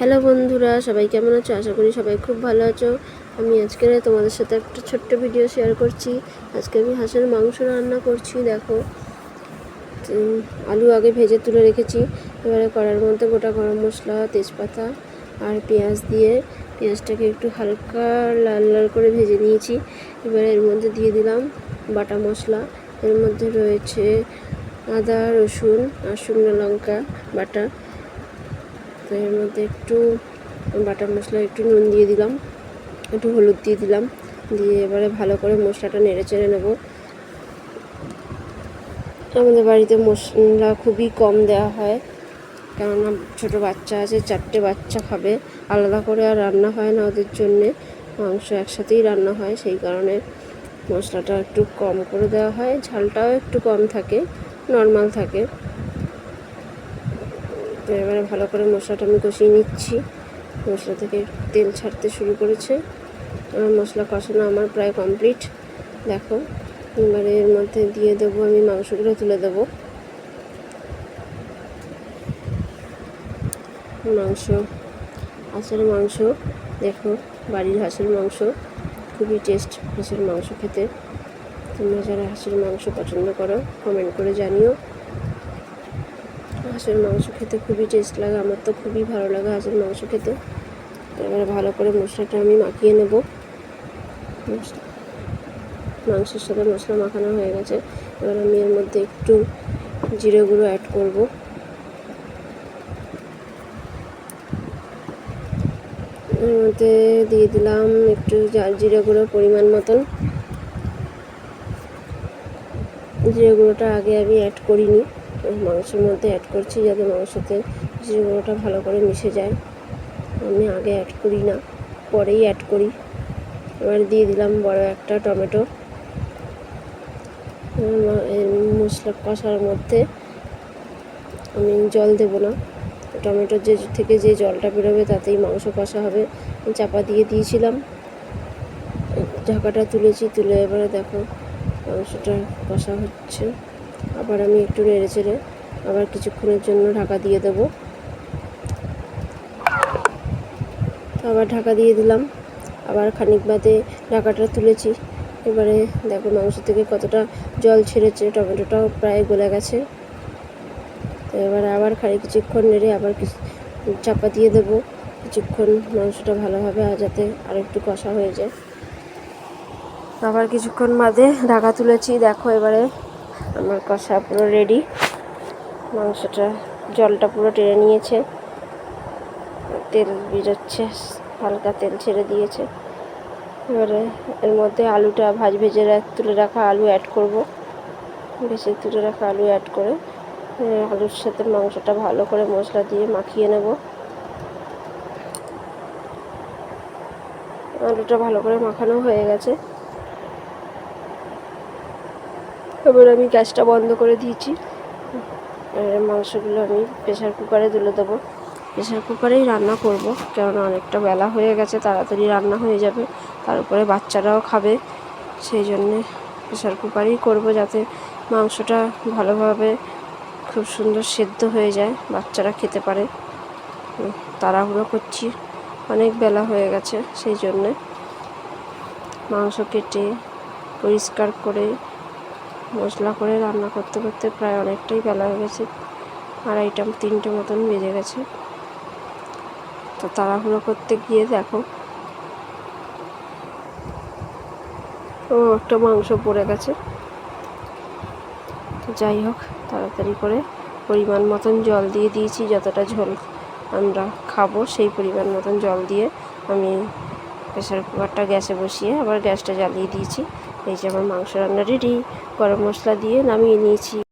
Hello বন্ধুরা, সবাই কেমন আছো? আশা করি সবাই খুব ভালো আছো। আমি আজকে তোমাদের সাথে একটা ছোট্ট ভিডিও শেয়ার করছি। আজকে আমি হাঁসের মাংস রান্না করছি। দেখো, আলু আগে ভেজে তুলে রেখেছি। এবারে কড়ার মধ্যে গোটা গরম মশলা, তেজপাতা আর পেঁয়াজ দিয়ে পেঁয়াজটাকে একটু হালকা লাল লাল করে ভেজে নিয়েছি। এবারে এর মধ্যে দিয়ে দিলাম বাটা মশলা। এর মধ্যে রয়েছে আদা, রসুন আর শুকনো লঙ্কা বাটা। তো এর মধ্যে একটু বাটা মশলা, একটু নুন দিয়ে দিলাম, একটু হলুদ দিয়ে দিলাম, দিয়ে এবারে ভালো করে মশলাটা নেড়ে চেড়ে নেব। আমাদের বাড়িতে মশলা খুবই কম দেওয়া হয়, কেননা ছোটো বাচ্চা আছে, 4টে বাচ্চা খাবে। আলাদা করে আর রান্না হয় না ওদের জন্যে, মাংস একসাথেই রান্না হয়, সেই কারণে মশলাটা একটু কম করে দেওয়া হয়। ঝালটাও একটু কম থাকে, নর্মাল থাকে। তো এবারে ভালো করে মশলাটা আমি কষিয়ে নিচ্ছি। মশলা থেকে তেল ছাড়তে শুরু করেছে। মশলা কষানো আমার প্রায় কমপ্লিট। দেখো, এবারে এর মধ্যে দিয়ে দেবো আমি মাংসগুলো, তুলে দেবো মাংস। হাঁসের মাংস, দেখো, বাড়ির হাঁসের মাংস খুবই টেস্ট। হাঁসের মাংস খেতে তোমরা যারা হাঁসের মাংস পছন্দ করো কমেন্ট করে জানিও। হাঁসের মাংস খেতে খুবই টেস্ট লাগে, আমার তো খুবই ভালো লাগে হাঁসের মাংস খেতে। এবারে ভালো করে মশলাটা আমি মাখিয়ে নেব। মাংসের সাথে মশলা মাখানো হয়ে গেছে। এবার আমি এর মধ্যে একটু জিরে গুঁড়ো অ্যাড করব। এর মধ্যে দিয়ে দিলাম একটু জিরে গুঁড়ো পরিমাণ মতন। জিরে গুঁড়োটা আগে আমি অ্যাড করিনি, মাংসের মধ্যে অ্যাড করছি যাতে মাংসতে জিরে গুঁড়োটা ভালো করে মিশে যায়। আমি আগে অ্যাড করি না, পরেই অ্যাড করি। এবার দিয়ে দিলাম বড় একটা টমেটো। মশলা কষার মধ্যে আমি জল দেব না, টমেটোর থেকে যে জলটা বেরোবে তাতেই মাংস কষা হবে। চাপা দিয়ে দিয়েছিলাম, ঢাকাটা তুলেছি, তুলে এবারে দেখো মাংসটা কষা হচ্ছে। আবার আমি একটু নেড়ে চেড়ে আবার কিছুক্ষণের জন্য ঢাকা দিয়ে দেব। আবার ঢাকা দিয়ে দিলাম, আবার খানিক বাদে ঢাকাটা তুলেছি। এবারে দেখো মাংস থেকে কতটা জল ছেড়েছে, টমেটোটাও প্রায় গলে গেছে। তো এবারে আবার কিছুক্ষণ নেড়ে আবার চাপা দিয়ে দেবো কিছুক্ষণ, মাংসটা ভালোভাবে যাতে আর একটু কষা হয়ে যায়। আবার কিছুক্ষণ বাদে ঢাকা তুলেছি। দেখো এবারে আমার কষা পুরো রেডি। মাংসটা জলটা পুরো টেনে নিয়েছে, তেল বেরোচ্ছে, হালকা তেল ছেড়ে দিয়েছে। এবারে এর মধ্যে আলুটা ভেজে তুলে রাখা আলু অ্যাড করব। ভেজে তুলে রাখা আলু অ্যাড করে আলুর সাথে মাংসটা ভালো করে মশলা দিয়ে মাখিয়ে নেব। আলুটা ভালো করে মাখানো হয়ে গেছে। এবার আমি গ্যাসটা বন্ধ করে দিয়েছি। মাংসগুলো আমি প্রেশার কুকারে তুলে দেবো। প্রেশার কুকারেই রান্না করব, কেননা অনেকটা বেলা হয়ে গেছে, তাড়াতাড়ি রান্না হয়ে যাবে। তার উপরে বাচ্চারাও খাবে, সেই জন্যে প্রেশার কুকারেই করব, যাতে মাংসটা ভালোভাবে খুব সুন্দর সেদ্ধ হয়ে যায়, বাচ্চারা খেতে পারে। তাড়াহুড়ো করছি, অনেক বেলা হয়ে গেছে, সেই জন্যে মাংস কেটে পরিষ্কার করে মশলা করে রান্না করতে করতে প্রায় অনেকটাই বেলা হয়ে গেছে। 2:30 3টে মতন বেজে গেছে। তো তাড়াহুড়ো করতে গিয়ে দেখো একটা মাংস পড়ে গেছে। যাই হোক, তাড়াতাড়ি করে পরিমাণ মতন জল দিয়ে দিয়েছি, যতটা ঝোল আমরা খাবো সেই পরিমাণ মতন জল দিয়ে আমি প্রেশার কুকারটা গ্যাসে বসিয়ে আবার গ্যাসটা জ্বালিয়ে দিয়েছি। এই যে আমার মাংস রান্না রেডি। গরম মশলা দিয়ে নামিয়ে নিয়েছি।